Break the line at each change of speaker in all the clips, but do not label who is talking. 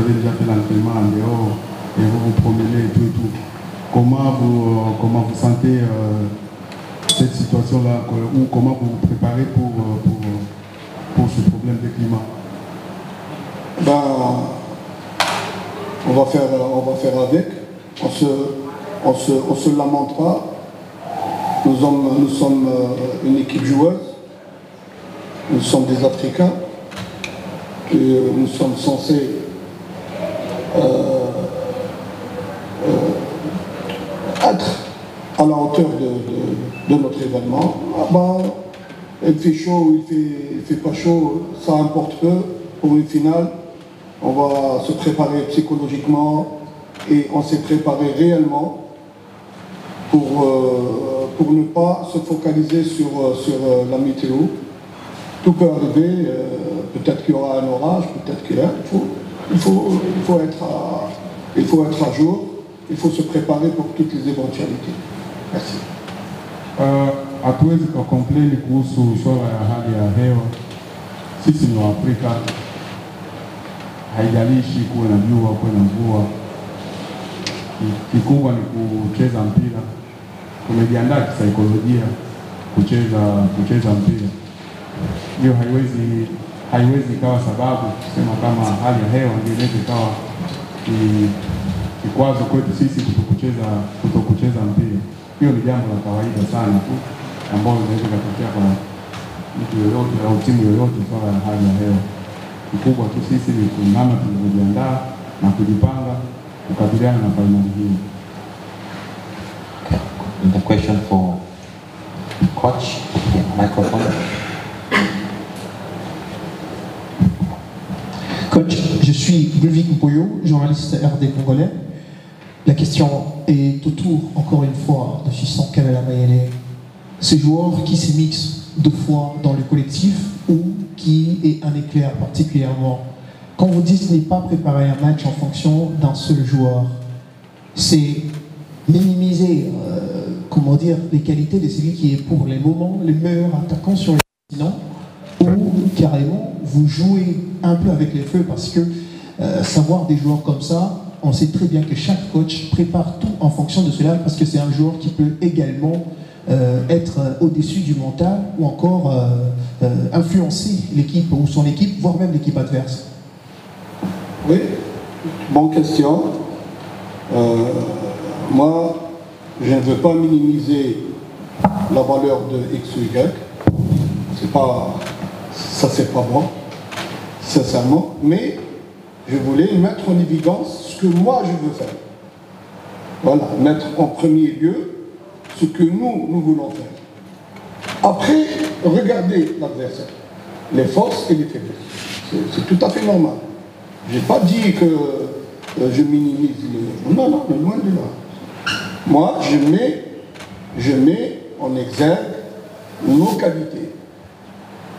avez déjà fait l'entraînement en dehors et vous vous promenez et tout et tout. Comment vous sentez cette situation-là ou comment vous vous préparez pour ce problème de climat?
On va faire avec. On se lamente pas. Nous sommes une équipe joueuse. Nous sommes des Africains. Et nous sommes censés être à la hauteur de notre événement. Il fait chaud, il fait pas chaud, ça importe peu. Pour une finale, on va se préparer psychologiquement et on s'est préparé réellement pour ne pas se focaliser sur la météo. Tout peut arriver, peut-être qu'il y aura un orage, peut-être qu'il y a. Il faut être à jour, il faut se préparer pour toutes les éventualités. Merci.
Hatuwezi kukomplaini kuhusu swala ya hali ya hewa. Sisi ni Waafrika, haijalishi kuwe na jua, kuwe na mvua. Kikubwa ni kucheza mpira. Tumejiandaa kisaikolojia kucheza mpira. Hiyo haiwezi ikawa sababu kusema kama hali ya hewa ndio inaweza ikawa kikwazo kwetu sisi kutokucheza mpira. Hiyo ni jambo la kawaida sana tu ambalo linaweza kutokea kwa mtu yoyote au timu yoyote swala ya hali ya hewa. Kikubwa tu sisi ni namna tulivyojiandaa na kujipanga kukabiliana na fainali hii.
Okay. The question for coach. Yeah, microphone.
Coach, je suis Ludovic Mpoyo, journaliste RD congolais. La question est autour, encore une fois, de Fiston Kabela Mayele. Ce joueur qui se mixe deux fois dans le collectif ou qui est un éclair particulièrement. Quand vous dites ne pas préparer un match en fonction d'un seul joueur, c'est minimiser, les qualités de celui qui est pour les moments le meilleur attaquant sur le continent, ou carrément vous jouez un peu avec les feux parce que savoir des joueurs comme ça, on sait très bien que chaque coach prépare tout en fonction de cela parce que c'est un joueur qui peut également être au-dessus du mental ou encore influencer l'équipe ou son équipe, voire même l'équipe adverse.
Oui, bonne question. Moi, je ne veux pas minimiser la valeur de X ou Y. Ça c'est pas bon, sincèrement. Mais je voulais mettre en évidence ce que moi je veux faire. Voilà, mettre en premier lieu ce que nous voulons faire. Après, regardez l'adversaire, les forces et les faiblesses. C'est tout à fait normal. Je n'ai pas dit que je minimise les... Non, loin de là. Moi, je mets en exergue nos qualités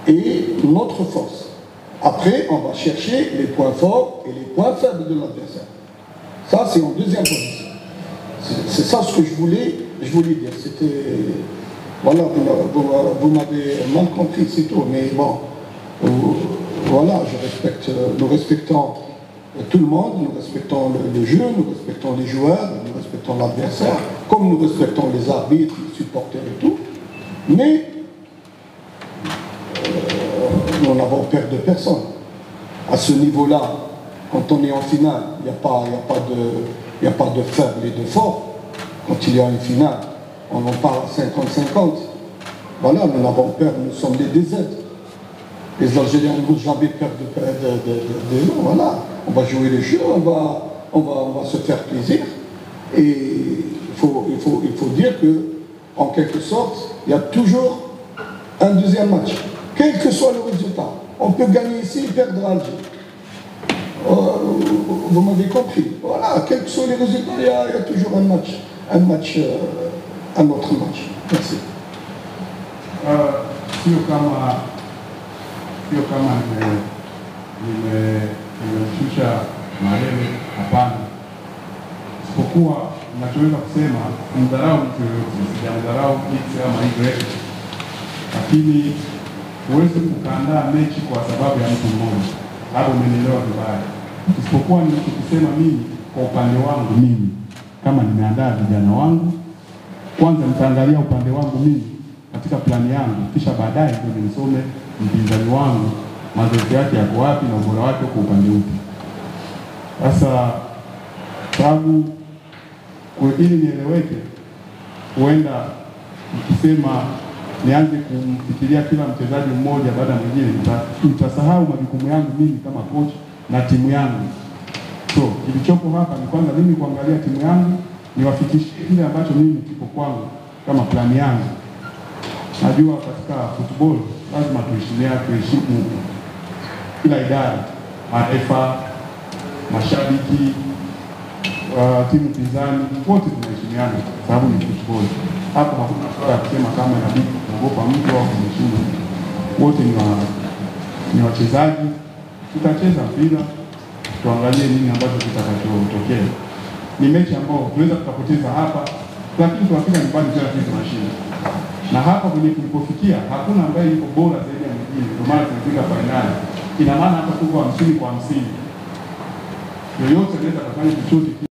et notre force. Après, on va chercher les points forts et les points faibles de l'adversaire. Ça, c'est en deuxième position. C'est ça ce que je voulais dire. C'était... Voilà, vous m'avez mal compris, c'est tout. Mais bon, voilà, nous respectons tout le monde, nous respectons le jeu, nous respectons les joueurs, nous respectons l'adversaire, comme nous respectons les arbitres, les supporters et tout. Mais nous n'avons peur de personne. À ce niveau-là, quand on est en finale, il n'y a pas de faible et de fort. Quand il y a une finale, on en parle à 50-50. Voilà, nous n'avons peur, nous sommes des DZ. Les Algériens n'ont jamais peur de nous. Voilà, on va jouer les jeux, on va se faire plaisir. Et il faut dire que, en quelque sorte, il y a toujours un deuxième match. Quel que soit le résultat, on peut gagner ici et perdre à Alger. Vous m'avez compris. Voilà, quels que soient les résultats, il y a toujours un autre match. Merci.
Sio kama nimeshusha Mayele, hapana. Isipokuwa ninachoweza kusema mdharau mtu yoyote, sijamdharau X ama Y, lakini huwezi kukaandaa mechi kwa sababu ya mtu mmoja. Hapo umenielewa vibaya. isipokuwa nikisema mimi kwa upande wangu mimi, kama nimeandaa vijana wangu, kwanza nitaangalia upande wangu mimi katika plani yangu, kisha baadaye ndio nisome mpinzani wangu mazoezi yake yako wapi na ubora wake kwa upande upi. Sasa sababu ili nieleweke, huenda nikisema nianze kumfikiria kila mchezaji mmoja baada ya mwingine, nitasahau majukumu yangu mimi kama coach na timu yangu. So kilichopo hapa ni kwanza mimi kuangalia timu yangu, niwafikishie kile ambacho mimi kipo kwangu kama plani yangu. Najua katika football lazima tuheshimu kila idara, marefa, mashabiki, timu pinzani, wote tunaheshimiana sababu ni football. Hapo hakuna swala ya kusema kama inabidi kuogopa mtu au kumheshimu. Wote ni wachezaji, tutacheza mpira, tuangalie nini ambacho kitakachotokea. Ni mechi ambayo tunaweza tukapoteza hapa, lakini tunafika nyumbani tena tunashinda. Na hapa kwenye tulipofikia hakuna ambaye yuko bora zaidi ya mwingine, ndio maana tunafika finali. Ina maana hapa tuko 50 kwa 50. Yoyote anaweza kufanya chochote